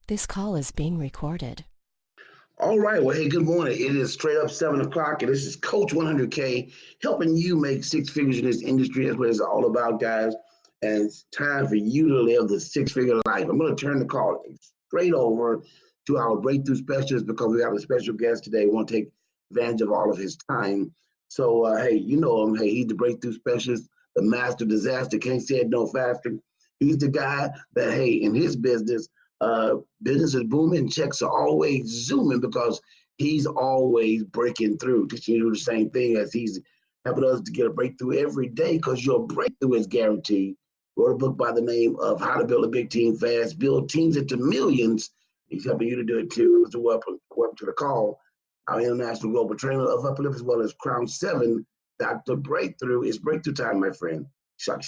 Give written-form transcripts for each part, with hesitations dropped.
This call is being recorded. All right. Well, hey, good morning. It is straight up 7 o'clock, and this is Coach 100K helping you make six figures in this industry. That's what it's all about, guys. And it's time for you to live the six-figure life. I'm going to turn the call straight over to our breakthrough specialist because we have a special guest today. We want to take advantage of all of his time. So, hey, you know him. Hey, he's the breakthrough specialist, the master disaster. Can't say it no faster. He's the guy that, hey, in his business is booming, checks are always zooming because he's always breaking through. Teaching you the same thing as he's helping us to get a breakthrough every day because your breakthrough is guaranteed. Wrote a book by the name of How to Build a Big Team Fast, Build Teams into Millions. He's helping you to do it too. So welcome to the call. Our international global trainer of Uplift as well as Crown 7, Dr. Breakthrough. It's breakthrough time, my friend. Shark.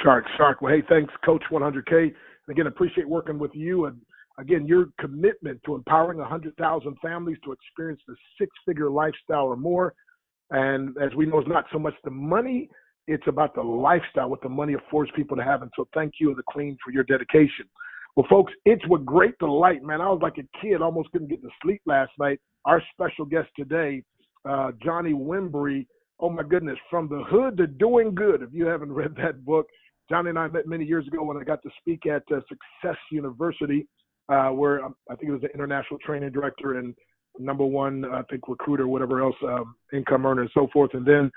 Shark. Well, hey, thanks, Coach 100K. And again, appreciate working with you. And again, your commitment to empowering 100,000 families to experience the six-figure lifestyle or more. And as we know, it's not so much the money, it's about the lifestyle, what the money affords people to have. And so thank you and the Queen for your dedication. Well, folks, it's with great delight, man. I was like a kid, almost couldn't get to sleep last night. Our special guest today, Johnny Wimbrey. Oh, my goodness, From the Hood to Doing Good. If you haven't read that book, Johnny and I met many years ago when I got to speak at Success University, where I think it was the international training director and number one, I think, recruiter, whatever else, income earner and so forth. And then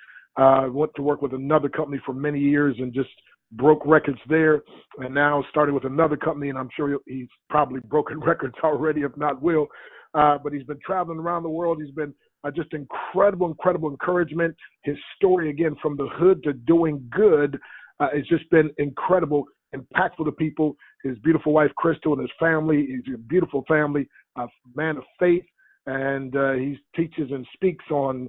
went to work with another company for many years and just broke records there. And now started with another company, and I'm sure he's probably broken records already, if not will. But he's been traveling around the world. He's been just incredible encouragement. His story, again, from the hood to doing good, it's just been incredible, impactful to people. His beautiful wife, Crystal, and his family. He's a beautiful family, a man of faith. And he teaches and speaks on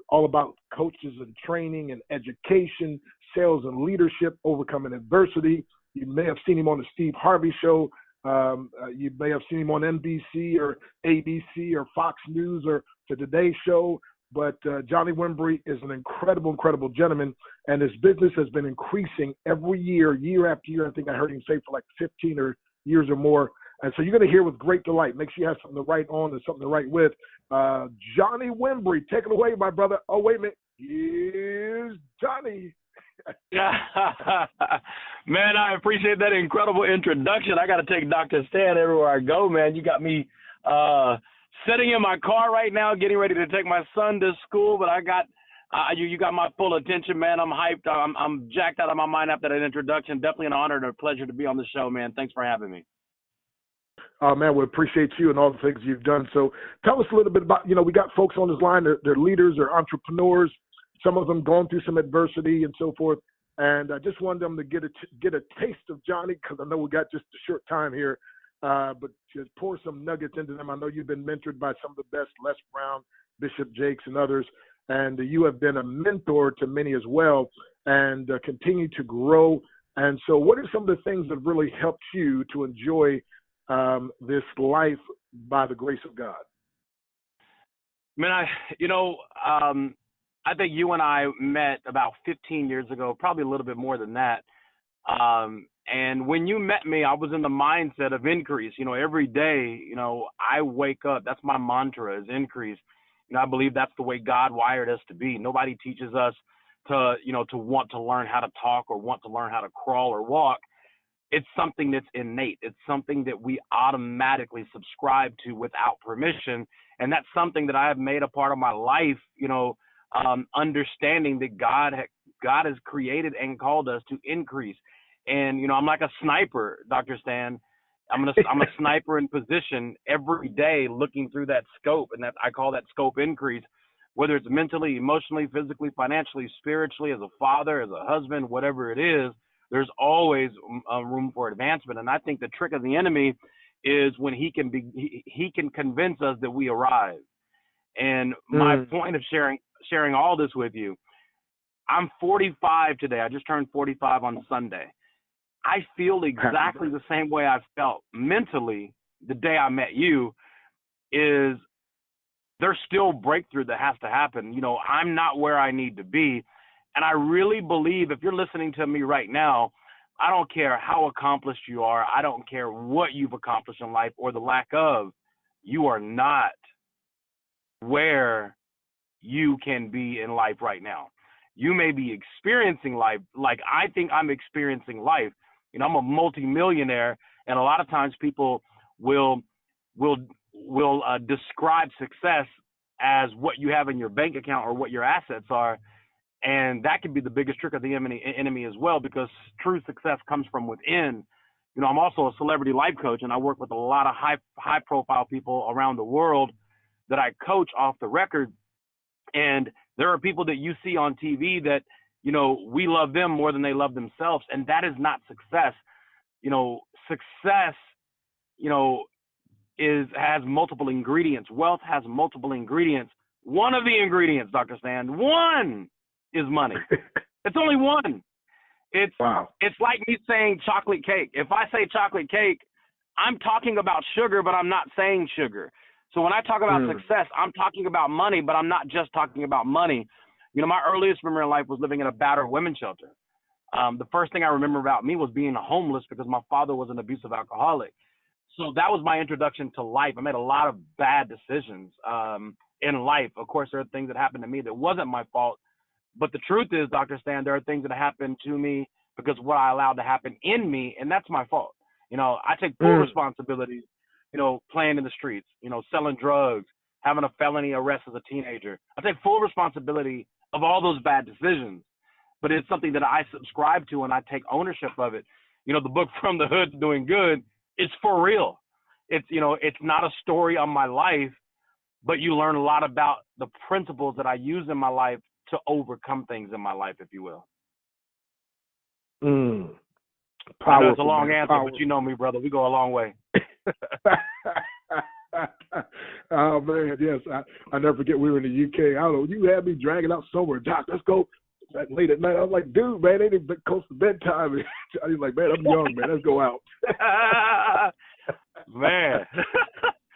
all about coaches and training and education, sales and leadership, overcoming adversity. You may have seen him on the Steve Harvey Show. You may have seen him on NBC or ABC or Fox News or the Today Show. But Johnny Wimbrey is an incredible gentleman, and his business has been increasing every year, year after year. I think I heard him say for like 15 years or more. And so you're going to hear with great delight. Make sure you have something to write on and something to write with. Johnny Wimbrey, take it away, my brother. Oh, wait a minute. Here's Johnny. Man, I appreciate that incredible introduction. I got to take Dr. Stan everywhere I go, man. You got me sitting in my car right now, getting ready to take my son to school, but I got you got my full attention, man. I'm hyped. I'm jacked out of my mind after that introduction. Definitely an honor and a pleasure to be on the show, man. Thanks for having me. Man, we appreciate you and all the things you've done. So tell us a little bit about, we got folks on this line, they're leaders, they're entrepreneurs, some of them going through some adversity and so forth. And I just wanted them to get a taste of Johnny, because I know we got just a short time here, but just pour some nuggets into them. I know you've been mentored by some of the best, Les Brown, Bishop Jakes, and others, and you have been a mentor to many as well, and continue to grow. And so what are some of the things that really helped you to enjoy this life by the grace of God? Man, I think you and I met about 15 years ago, probably a little bit more than that. And when you met me, I was in the mindset of increase. Every day, I wake up. That's my mantra, is increase. I believe that's the way God wired us to be. Nobody teaches us to want to learn how to talk or want to learn how to crawl or walk. It's something that's innate. It's something that we automatically subscribe to without permission. And that's something that I have made a part of my life, understanding that God has created and called us to increase. And, I'm like a sniper, Dr. Stan. I'm a sniper in position every day looking through that scope. And that I call that scope increase, whether it's mentally, emotionally, physically, financially, spiritually, as a father, as a husband, whatever it is. There's always room for advancement. And I think the trick of the enemy is when he can convince us that we arrive. And my point of sharing all this with you, I'm 45 today. I just turned 45 on Sunday. I feel exactly the same way I felt mentally the day I met you. Is there's still breakthrough that has to happen. I'm not where I need to be. And I really believe, if you're listening to me right now, I don't care how accomplished you are. I don't care what you've accomplished in life or the lack of. You are not where you can be in life right now. You may be experiencing life like I think I'm experiencing life. You know, I'm a multimillionaire, and a lot of times people will describe success as what you have in your bank account or what your assets are, and that can be the biggest trick of the enemy as well, because true success comes from within. You know, I'm also a celebrity life coach, and I work with a lot of high profile people around the world that I coach off the record. And there are people that you see on TV that, you know, we love them more than they love themselves. And that is not success. You know, success, you know, has multiple ingredients. Wealth has multiple ingredients. One of the ingredients, Dr. Stan, one is money. It's only one. It's like me saying chocolate cake. If I say chocolate cake, I'm talking about sugar, but I'm not saying sugar. So when I talk about success, I'm talking about money, but I'm not just talking about money. You know, my earliest memory in life was living in a battered women's shelter. The first thing I remember about me was being homeless because my father was an abusive alcoholic. So that was my introduction to life. I made a lot of bad decisions in life. Of course, there are things that happened to me that wasn't my fault. But the truth is, Dr. Stan, there are things that happened to me because of what I allowed to happen in me, and that's my fault. You know, I take full responsibility, you know, playing in the streets, you know, selling drugs, having a felony arrest as a teenager. I take full responsibility of all those bad decisions, but it's something that I subscribe to and I take ownership of it. You know, the book From the Hood to Doing Good, it's for real. It's, you know, it's not a story on my life, but you learn a lot about the principles that I use in my life to overcome things in my life, if you will. Powerful, I know it's a long answer, powerful. but you know me, brother. We go a long way. Oh man, yes. I never forget we were in the UK. I don't know. You had me dragging out somewhere. Doc, let's go late at night. I was like, dude, man, ain't even close to bedtime. I was like, man, I'm young, man. Let's go out. Man.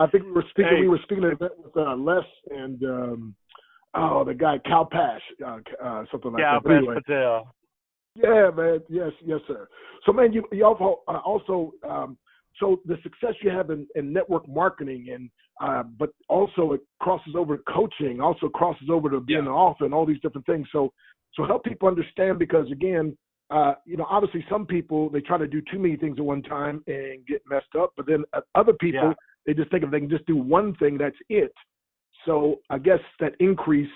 I think we were speaking at an event with Les and the guy Cal Pash, something like that. Anyway. Patel. Yeah, man. Yes, sir. So, man, you also so the success you have in network marketing, and but also it crosses over to coaching, also crosses over to being an author and all these different things. So help people understand, because again, you know, obviously some people, they try to do too many things at one time and get messed up, but then other people, they just think if they can just do one thing, that's it. So I guess that increase.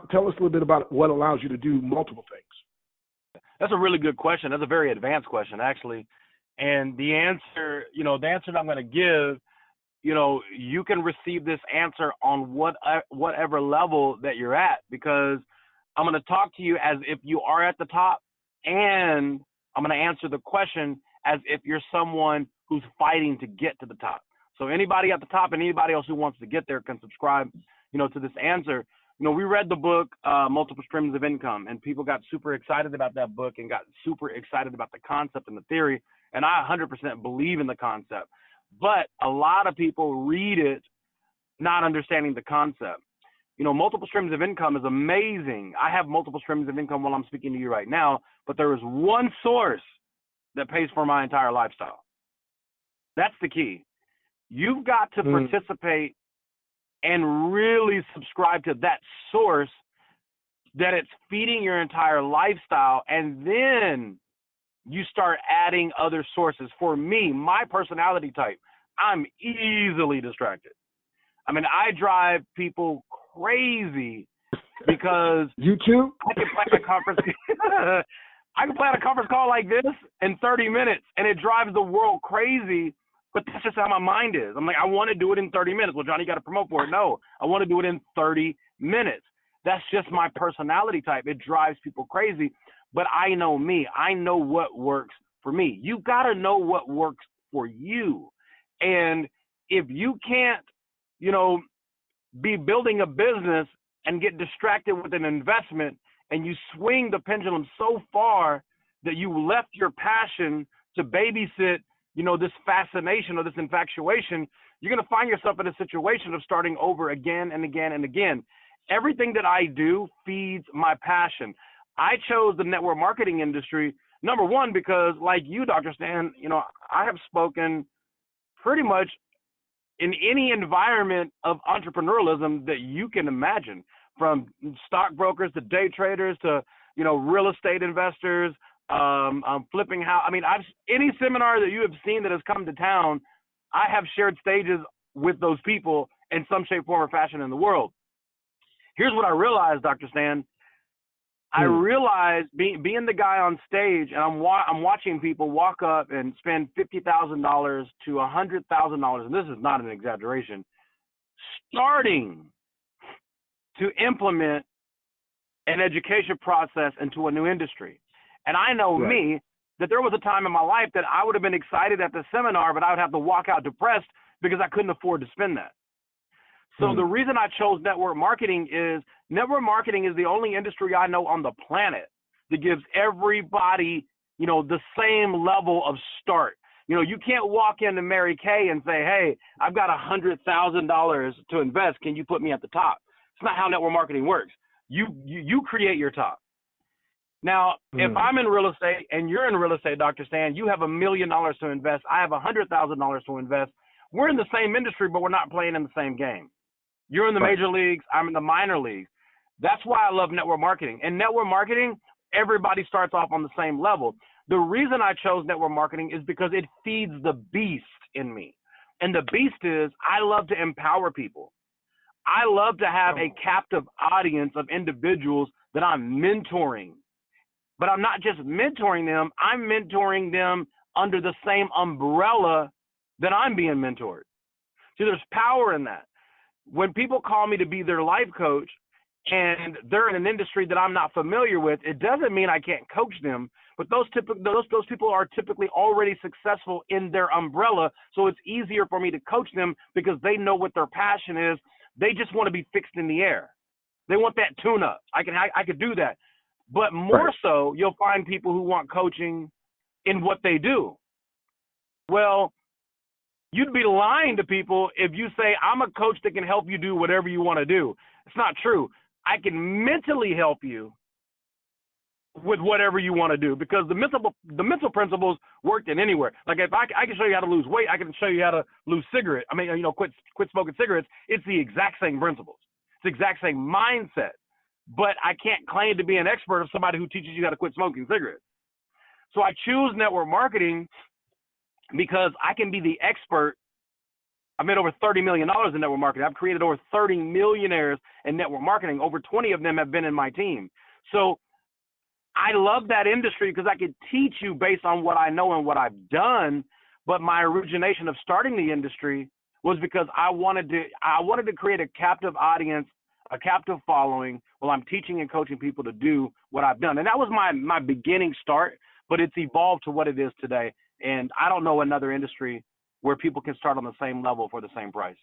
Tell us a little bit about what allows you to do multiple things. That's a really good question. That's a very advanced question, actually. And the answer that I'm going to give, you know, you can receive this answer on whatever level that you're at, because I'm going to talk to you as if you are at the top, and I'm going to answer the question as if you're someone who's fighting to get to the top. So anybody at the top and anybody else who wants to get there can subscribe, you know, to this answer. You know, we read the book, Multiple Streams of Income, and people got super excited about that book and got super excited about the concept and the theory. And I 100% believe in the concept. But a lot of people read it not understanding the concept. You know, multiple streams of income is amazing. I have multiple streams of income while I'm speaking to you right now, but there is one source that pays for my entire lifestyle. That's the key. You've got to participate and really subscribe to that source, that it's feeding your entire lifestyle, and then you start adding other sources. For me, my personality type, I'm easily distracted. I mean, I drive people crazy because you too? I can plan a conference call like this in 30 minutes, and it drives the world crazy. But that's just how my mind is. I'm like, I want to do it in 30 minutes. Well, Johnny, you got to promote for it. No, I want to do it in 30 minutes. That's just my personality type. It drives people crazy. But I know me. I know what works for me. You got to know what works for you. And if you can't, you know, be building a business and get distracted with an investment, and you swing the pendulum so far that you left your passion to babysit, you know, this fascination or this infatuation, you're going to find yourself in a situation of starting over again and again and again. Everything that I do feeds my passion. I chose the network marketing industry Number one, because like you, Dr. Stan, I have spoken pretty much in any environment of entrepreneurialism that you can imagine, from stockbrokers to day traders to, real estate investors, flipping house. I mean, any seminar that you have seen that has come to town, I have shared stages with those people in some shape, form, or fashion in the world. Here's what I realized, Dr. Stan. I realized being the guy on stage, and I'm watching people walk up and spend $50,000 to $100,000, and this is not an exaggeration, starting to implement an education process into a new industry. And I know me, that there was a time in my life that I would have been excited at the seminar, but I would have to walk out depressed because I couldn't afford to spend that. So the reason I chose network marketing is the only industry I know on the planet that gives everybody, the same level of start. You can't walk into Mary Kay and say, hey, I've got $100,000 to invest. Can you put me at the top? It's not how network marketing works. You create your top. Now, if I'm in real estate and you're in real estate, Dr. Stan, you have $1 million to invest. I have $100,000 to invest. We're in the same industry, but we're not playing in the same game. You're in the major leagues. I'm in the minor leagues. That's why I love network marketing. In network marketing, everybody starts off on the same level. The reason I chose network marketing is because it feeds the beast in me. And the beast is I love to empower people. I love to have a captive audience of individuals that I'm mentoring. But I'm not just mentoring them. I'm mentoring them under the same umbrella that I'm being mentored. See, there's power in that. When people call me to be their life coach and they're in an industry that I'm not familiar with, it doesn't mean I can't coach them, but those people are typically already successful in their umbrella, so it's easier for me to coach them because they know what their passion is. They just want to be fixed in the air. They want that tune-up. I could do that. But more so, you'll find people who want coaching in what they do. Well, you'd be lying to people if you say, I'm a coach that can help you do whatever you want to do. It's not true. I can mentally help you with whatever you want to do because the mental principles work in anywhere. Like if I can show you how to lose weight, I can show you how to lose cigarettes. Quit smoking cigarettes. It's the exact same principles. It's the exact same mindset. But I can't claim to be an expert of somebody who teaches you how to quit smoking cigarettes. So I choose network marketing because I can be the expert. I made over $30 million in network marketing. I've created over 30 millionaires in network marketing. Over 20 of them have been in my team. So I love that industry because I could teach you based on what I know and what I've done. But my origination of starting the industry was because I wanted to create a captive audience, a captive following while I'm teaching and coaching people to do what I've done. And that was my beginning start, but it's evolved to what it is today. And I don't know another industry where people can start on the same level for the same price.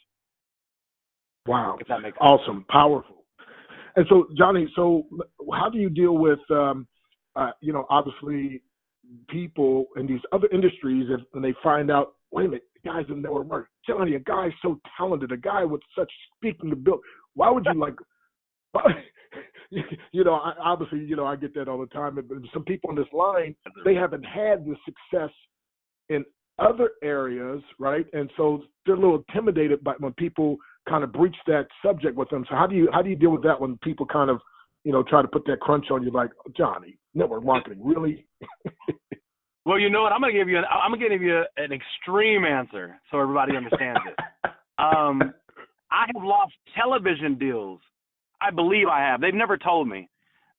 Wow. If that makes sense. Awesome. Powerful. And so, Johnny, how do you deal with, obviously people in these other industries when they find out, wait a minute, the guy's in network marketing. Johnny, a guy so talented, a guy with such speaking ability. Why would you I get that all the time. But some people on this line, they haven't had the success in other areas, right? And so they're a little intimidated by when people kind of breach that subject with them. So how do you deal with that when people kind of, try to put that crunch on you, like, Johnny, network marketing, really? Well, you know what? I'm gonna give you an extreme answer so everybody understands it. I have lost television deals. I believe I have. They've never told me,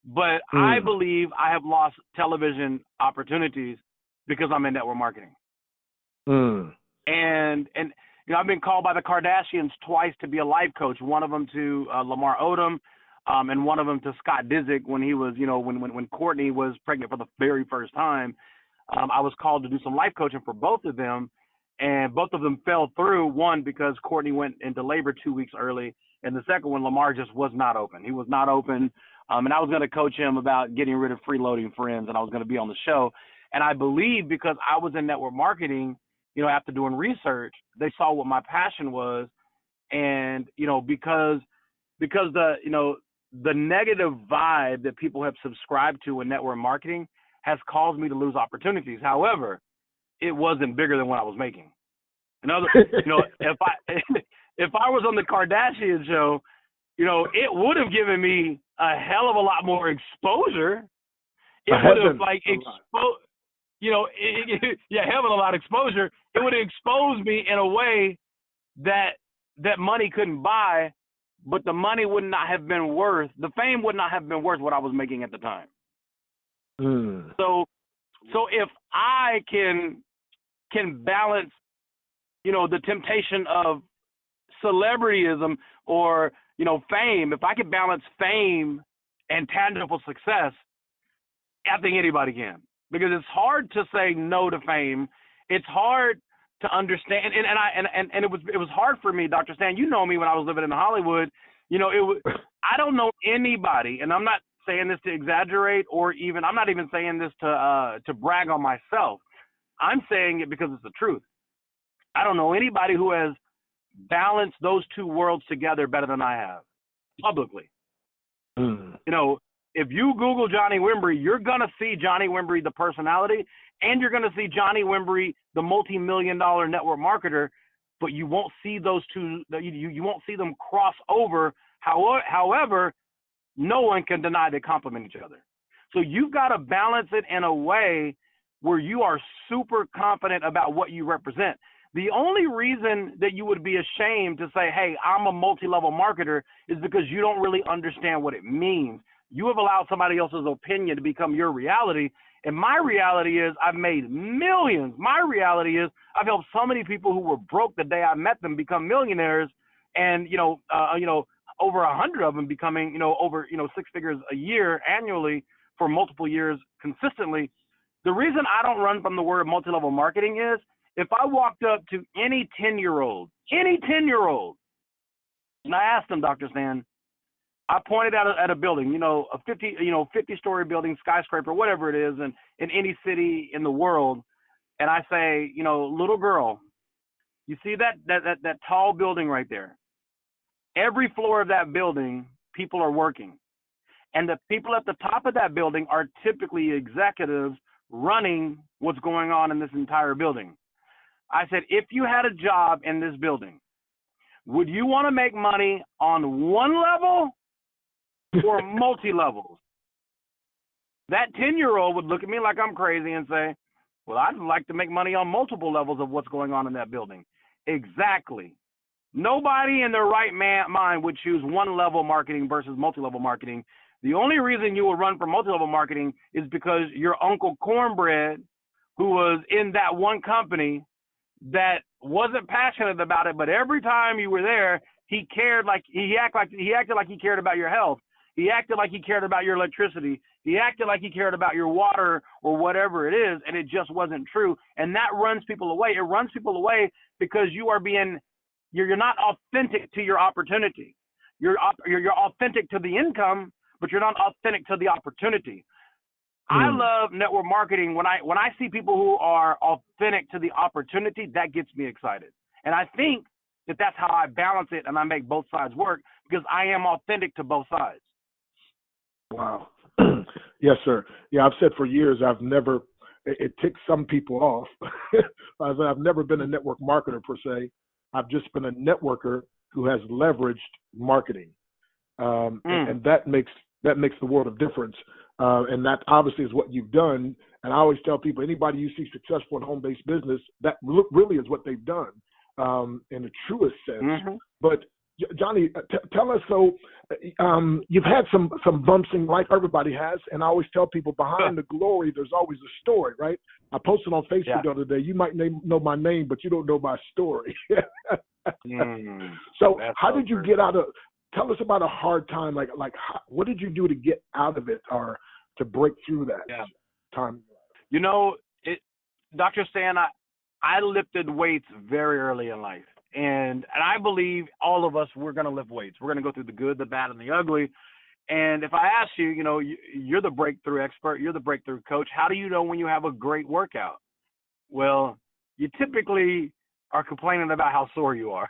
but I believe I have lost television opportunities because I'm in network marketing. And I've been called by the Kardashians twice to be a life coach. One of them to Lamar Odom, and one of them to Scott Disick when he was, when Courtney was pregnant for the very first time. I was called to do some life coaching for both of them, and both of them fell through. One, because Courtney went into labor 2 weeks early, and the second one, Lamar just was not open. He was not open, and I was going to coach him about getting rid of freeloading friends, and I was going to be on the show. And I believe because I was in network marketing, after doing research, they saw what my passion was, and because the negative vibe that people have subscribed to in network marketing has caused me to lose opportunities. However, it wasn't bigger than what I was making. In other, if I was on the Kardashian show, it would have given me a hell of a lot more exposure. It would have exposed, having a lot of exposure. It would have exposed me in a way that money couldn't buy, but the money would not have been worth, the fame would not have been worth what I was making at the time. So if I can balance, the temptation of celebrityism or, fame, if I can balance fame and tangible success, I think anybody can, because it's hard to say no to fame. It's hard to understand, and it was hard for me, Dr. Stan. You know me when I was living in Hollywood. I don't know anybody, and I'm not saying this to exaggerate, or even I'm not even saying this to brag on myself. I'm saying it because it's the truth. I don't know anybody who has balanced those two worlds together better than I have, publicly. If you Google Johnny Wimbrey, you're going to see Johnny Wimbrey, the personality, and you're going to see Johnny Wimbrey, the multi-million-dollar network marketer, but you won't see those two, you won't see them cross over. However, no one can deny they complement each other. So you've got to balance it in a way where you are super confident about what you represent. The only reason that you would be ashamed to say, hey, I'm a multi-level marketer, is because you don't really understand what it means. You have allowed somebody else's opinion to become your reality. And my reality is I've made millions. My reality is I've helped so many people who were broke the day I met them become millionaires, and, over 100 of them becoming, over, 6 figures a year annually for multiple years consistently. The reason I don't run from the word multi-level marketing is if I walked up to any 10-year-old, and I asked them, Dr. Stan, I pointed out at a building, a 50-story building, skyscraper, whatever it is, in any city in the world, and I say, little girl, you see that tall building right there? Every floor of that building, people are working, and the people at the top of that building are typically executives running what's going on in this entire building. I said, if you had a job in this building, would you want to make money on one level or multi-levels? That 10-year-old would look at me like I'm crazy and say, well, I'd like to make money on multiple levels of what's going on in that building. Exactly. Nobody in their right mind would choose one-level marketing versus multi-level marketing. The only reason you would run for multi-level marketing is because your Uncle Cornbread, who was in that one company that wasn't passionate about it, but every time you were there, he acted like he cared about your health. He acted like he cared about your electricity. He acted like he cared about your water or whatever it is, and it just wasn't true. And that runs people away. It runs people away because you're not authentic to your opportunity. You're authentic to the income, but you're not authentic to the opportunity. I love network marketing. When I see people who are authentic to the opportunity, that gets me excited. And I think that that's how I balance it and I make both sides work, because I am authentic to both sides. Wow. Yes, sir. Yeah, I've said for years, it ticks some people off. I've never been a network marketer per se. I've just been a networker who has leveraged marketing. And that makes the world of difference. And that obviously is what you've done. And I always tell people, anybody you see successful in home-based business, that really is what they've done in the truest sense. But Johnny, tell us, so you've had some bumps in life, everybody has, and I always tell people behind the glory, there's always a story, right? I posted on Facebook the other day, you might know my name, but you don't know my story. So how did you get out of, tell us about a hard time, like what did you do to get out of it or to break through that time? Dr. Stan, I lifted weights very early in life. And I believe all of us, we're going to lift weights. We're going to go through the good, the bad, and the ugly. And if I ask you, you're the breakthrough expert, you're the breakthrough coach. How do you know when you have a great workout? Well, you typically are complaining about how sore you are.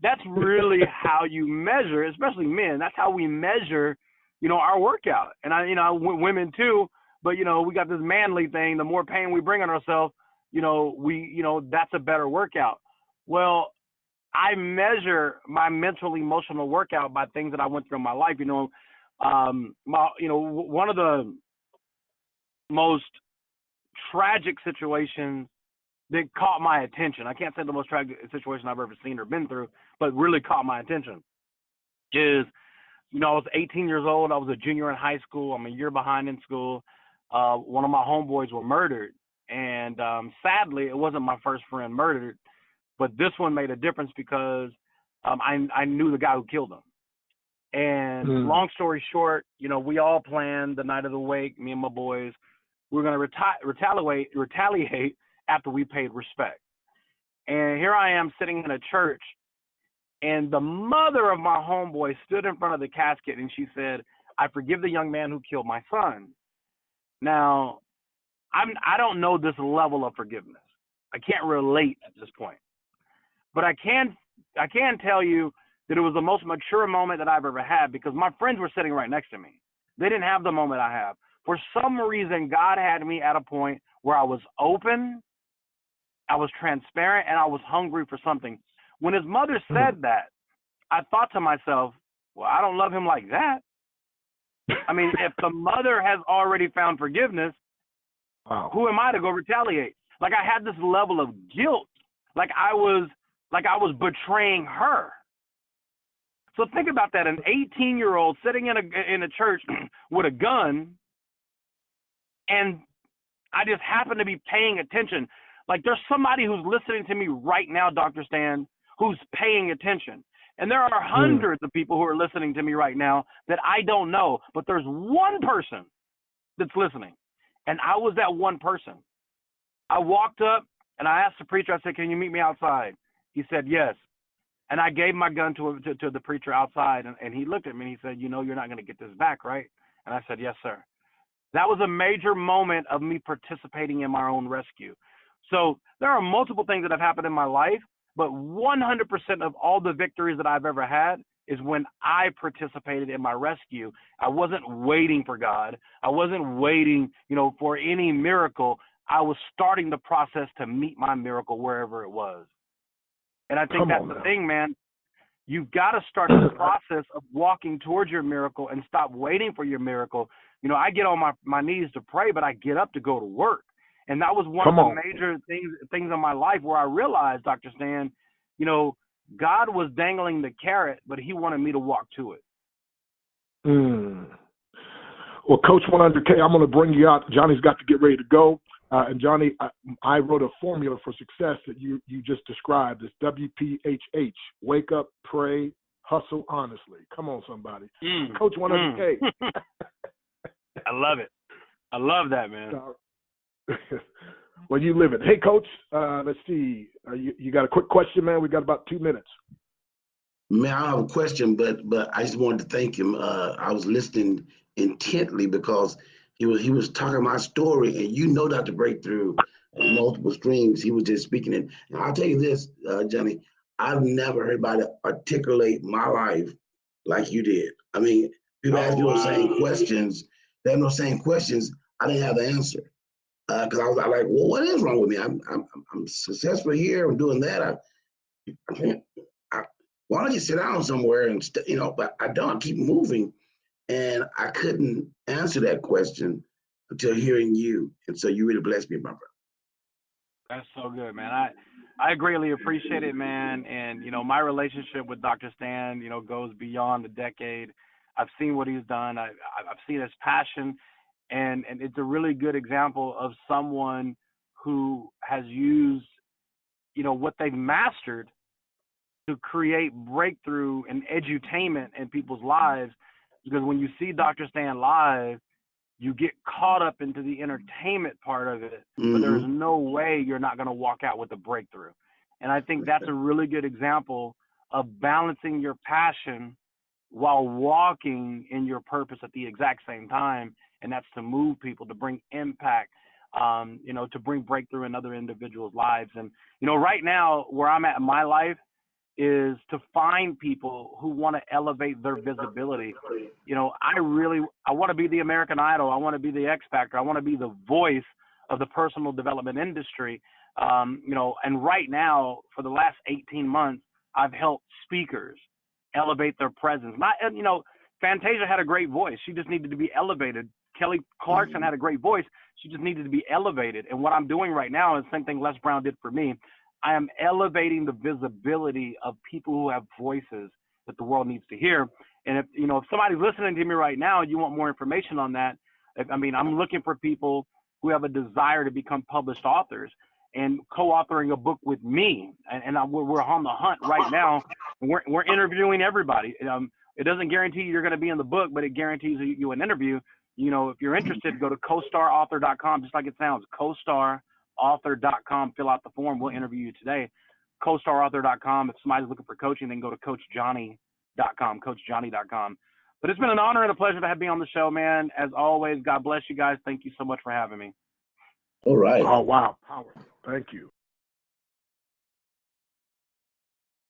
That's really how you measure, especially men. That's how we measure, our workout. And women too. but we got this manly thing. The more pain we bring on ourselves, that's a better workout. Well, I measure my mental, emotional workout by things that I went through in my life. One of the most tragic situations that caught my attention. I can't say the most tragic situation I've ever seen or been through, but really caught my attention is, I was 18 years old. I was a junior in high school. I'm a year behind in school. One of my homeboys were murdered. And sadly, it wasn't my first friend murdered, but this one made a difference because I knew the guy who killed him. And long story short, we all planned the night of the wake, me and my boys. We were going to retaliate after we paid respect. And here I am sitting in a church, and the mother of my homeboy stood in front of the casket, and she said, "I forgive the young man who killed my son." Now, I don't know this level of forgiveness. I can't relate at this point. But I can tell you that it was the most mature moment that I've ever had, because my friends were sitting right next to me. They didn't have the moment I have. For some reason, God had me at a point where I was open, I was transparent, and I was hungry for something. When his mother said that, I thought to myself, well, I don't love him like that. I mean, if the mother has already found forgiveness, who am I to go retaliate? Like, I had this level of guilt, like I was betraying her. So think about that: an 18-year-old sitting in a church with a gun, and I just happen to be paying attention. Like, there's somebody who's listening to me right now, Dr. Stan, who's paying attention. And there are hundreds of people who are listening to me right now that I don't know, but there's one person that's listening. And I was that one person. I walked up and I asked the preacher, I said, "Can you meet me outside?" He said, "Yes." And I gave my gun to the preacher outside, and he looked at me and he said, "You're not going to get this back, right?" And I said, "Yes, sir." That was a major moment of me participating in my own rescue. So there are multiple things that have happened in my life, but 100% of all the victories that I've ever had is when I participated in my rescue. I wasn't waiting for God. I wasn't waiting, for any miracle. I was starting the process to meet my miracle wherever it was. And I think that's the thing, man. You've got to start the process of walking towards your miracle and stop waiting for your miracle. I get on my knees to pray, but I get up to go to work. And that was one of the major things in my life where I realized, Dr. Stan, God was dangling the carrot, but he wanted me to walk to it. Well, Coach 100K, I'm going to bring you out. Johnny's got to get ready to go. And Johnny, I wrote a formula for success that you just described. It's WPHH: wake up, pray, hustle honestly. Come on, somebody. Coach 100K. I love it. I love that, man. Well, you live it. Hey, Coach, let's see. You got a quick question, man? We got about 2 minutes. Man, I don't have a question, but I just wanted to thank him. I was listening intently because he was talking my story, and Dr. Breakthrough, multiple streams. He was just speaking it. And I'll tell you this, Johnny, I've never heard anybody articulate my life like you did. I mean, people ask me those same questions. They have those same questions. I didn't have the answer because I was like, well, what is wrong with me? I'm successful here. I'm doing that. Why don't you sit down somewhere and but I don't keep moving. And I couldn't answer that question until hearing you. And so you really blessed me, my brother. That's so good, man. I greatly appreciate it, man. And, my relationship with Dr. Stan, goes beyond a decade. I've seen what he's done. I've seen his passion. And it's a really good example of someone who has used, what they've mastered to create breakthrough and edutainment in people's lives. Because when you see Dr. Stan live, you get caught up into the entertainment part of it, but there's no way you're not going to walk out with a breakthrough. And I think that's a really good example of balancing your passion while walking in your purpose at the exact same time. And that's to move people, to bring impact, to bring breakthrough in other individuals' lives. And, right now, where I'm at in my life, is to find people who want to elevate their visibility. You know, I want to be the American Idol. I want to be the X Factor. I want to be the voice of the personal development industry. You know, and right now, for the last 18 months, I've helped speakers elevate their presence. You know, Fantasia had a great voice. She just needed to be elevated. Kelly Clarkson had a great voice. She just needed to be elevated. And what I'm doing right now is the same thing Les Brown did for me. I am elevating the visibility of people who have voices that the world needs to hear. And if, you know, if somebody's listening to me right now and you want more information on that, I'm looking for people who have a desire to become published authors and co-authoring a book with me. We're on the hunt right now. And we're interviewing everybody. It doesn't guarantee you're going to be in the book, but it guarantees you an interview. You know, if you're interested, go to costarauthor.com, just like it sounds, costarauthor.com, fill out the form. We'll interview you today. costarauthor.com. If somebody's looking for coaching, then go to coachjohnny.com, coachjohnny.com. But it's been an honor and a pleasure to have me on the show, man. As always, God bless you guys. Thank you so much for having me. All right. Oh, wow. Powerful. Thank you.